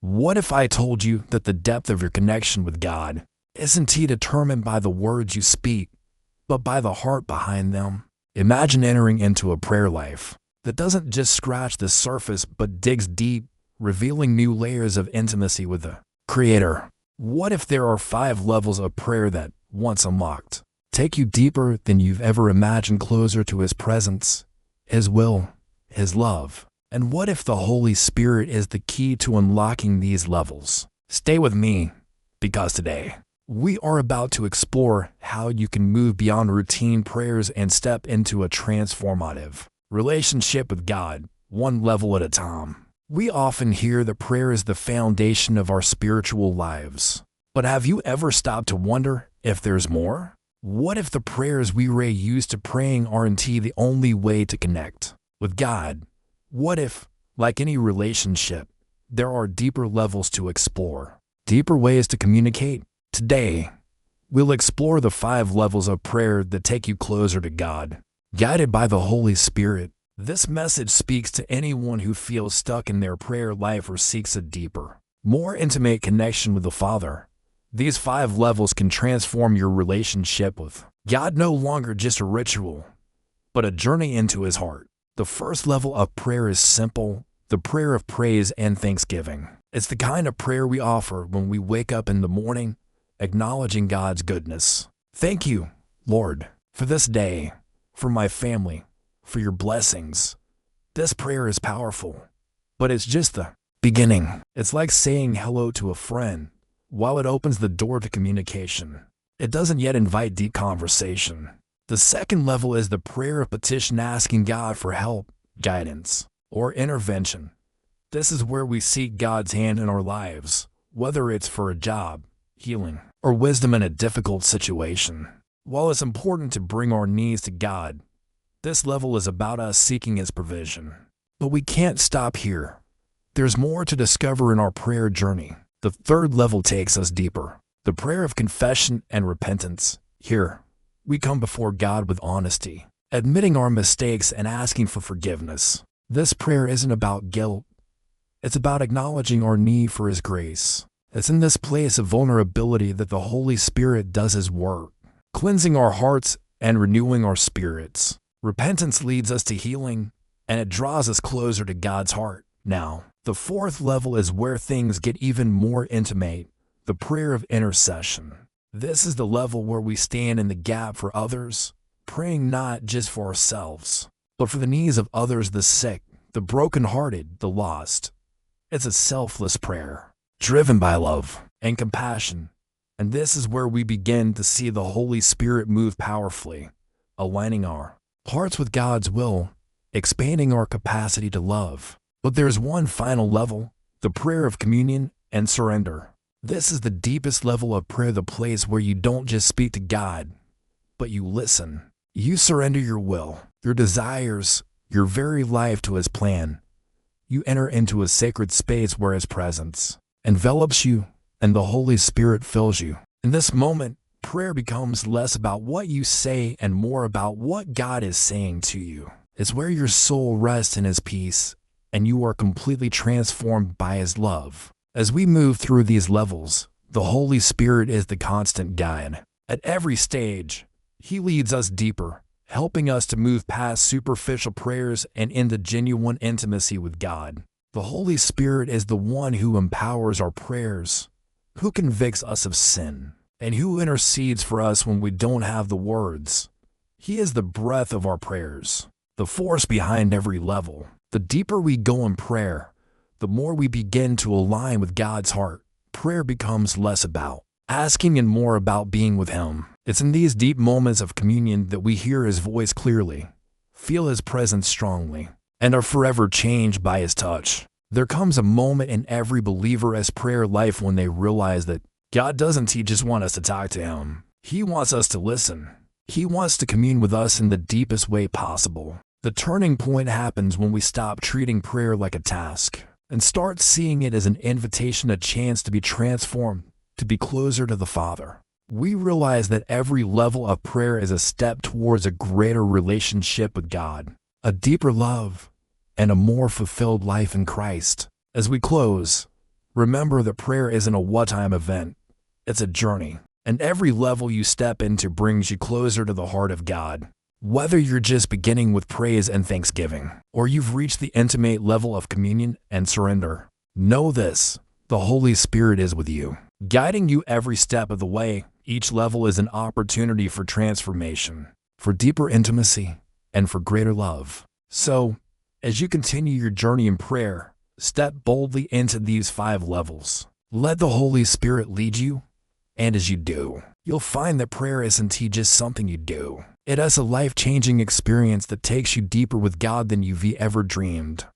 What if I told you that the depth of your connection with God isn't determined by the words you speak, but by the heart behind them? Imagine entering into a prayer life that doesn't just scratch the surface but digs deep, revealing new layers of intimacy with the Creator. What if there are 5 levels of prayer that, once unlocked, take you deeper than you've ever imagined, closer to His presence, His will, His love? And what if the Holy Spirit is the key to unlocking these levels? Stay with me, because today, we are about to explore how you can move beyond routine prayers and step into a transformative relationship with God, one level at a time. We often hear that prayer is the foundation of our spiritual lives. But have you ever stopped to wonder if there's more? What if the prayers we are used to praying aren't the only way to connect with God? What if, like any relationship, there are deeper levels to explore, deeper ways to communicate? Today, we'll explore the 5 levels of prayer that take you closer to God, guided by the Holy Spirit. This message speaks to anyone who feels stuck in their prayer life or seeks a deeper, more intimate connection with the Father. These 5 levels can transform your relationship with God, no longer just a ritual, but a journey into His heart. The first level of prayer is simple, the prayer of praise and thanksgiving. It's the kind of prayer we offer when we wake up in the morning, acknowledging God's goodness. Thank you, Lord, for this day, for my family, for your blessings. This prayer is powerful, but it's just the beginning. It's like saying hello to a friend. While it opens the door to communication, it doesn't yet invite deep conversation. The second level is the prayer of petition, asking God for help, guidance, or intervention. This is where we seek God's hand in our lives, whether it's for a job, healing, or wisdom in a difficult situation. While it's important to bring our needs to God, this level is about us seeking His provision. But we can't stop here. There's more to discover in our prayer journey. The third level takes us deeper, the prayer of confession and repentance. Here, we come before God with honesty, admitting our mistakes and asking for forgiveness. This prayer isn't about guilt. It's about acknowledging our need for His grace. It's in this place of vulnerability that the Holy Spirit does His work, cleansing our hearts and renewing our spirits. Repentance leads us to healing, and it draws us closer to God's heart. Now, the fourth level is where things get even more intimate, the prayer of intercession. This is the level where we stand in the gap for others, praying not just for ourselves, but for the needs of others, the sick, the brokenhearted, the lost. It's a selfless prayer, driven by love and compassion. And this is where we begin to see the Holy Spirit move powerfully, aligning our hearts with God's will, expanding our capacity to love. But there's one final level, the prayer of communion and surrender. This is the deepest level of prayer, the place where you don't just speak to God, but you listen. You surrender your will, your desires, your very life to His plan. You enter into a sacred space where His presence envelops you and the Holy Spirit fills you. In this moment, prayer becomes less about what you say and more about what God is saying to you. It's where your soul rests in His peace, and you are completely transformed by His love. As we move through these levels, the Holy Spirit is the constant guide. At every stage, He leads us deeper, helping us to move past superficial prayers and into genuine intimacy with God. The Holy Spirit is the one who empowers our prayers, who convicts us of sin, and who intercedes for us when we don't have the words. He is the breath of our prayers, the force behind every level. The deeper we go in prayer, the more we begin to align with God's heart. Prayer becomes less about asking and more about being with Him. It's in these deep moments of communion that we hear His voice clearly, feel His presence strongly, and are forever changed by His touch. There comes a moment in every believer's prayer life when they realize that God doesn't just want us to talk to Him. He wants us to listen. He wants to commune with us in the deepest way possible. The turning point happens when we stop treating prayer like a task and start seeing it as an invitation, a chance to be transformed, to be closer to the Father. We realize that every level of prayer is a step towards a greater relationship with God, a deeper love, and a more fulfilled life in Christ. As we close, Remember that prayer isn't a one-time event. It's a journey, and every level you step into brings you closer to the heart of God. Whether you're just beginning with praise and thanksgiving, or you've reached the intimate level of communion and surrender, know this: the Holy Spirit is with you, guiding you every step of the way. Each level is an opportunity for transformation, for deeper intimacy, and for greater love. So, as you continue your journey in prayer, step boldly into these 5 levels. Let the Holy Spirit lead you, and as you do, you'll find that prayer isn't just something you do. It is a life-changing experience that takes you deeper with God than you've ever dreamed.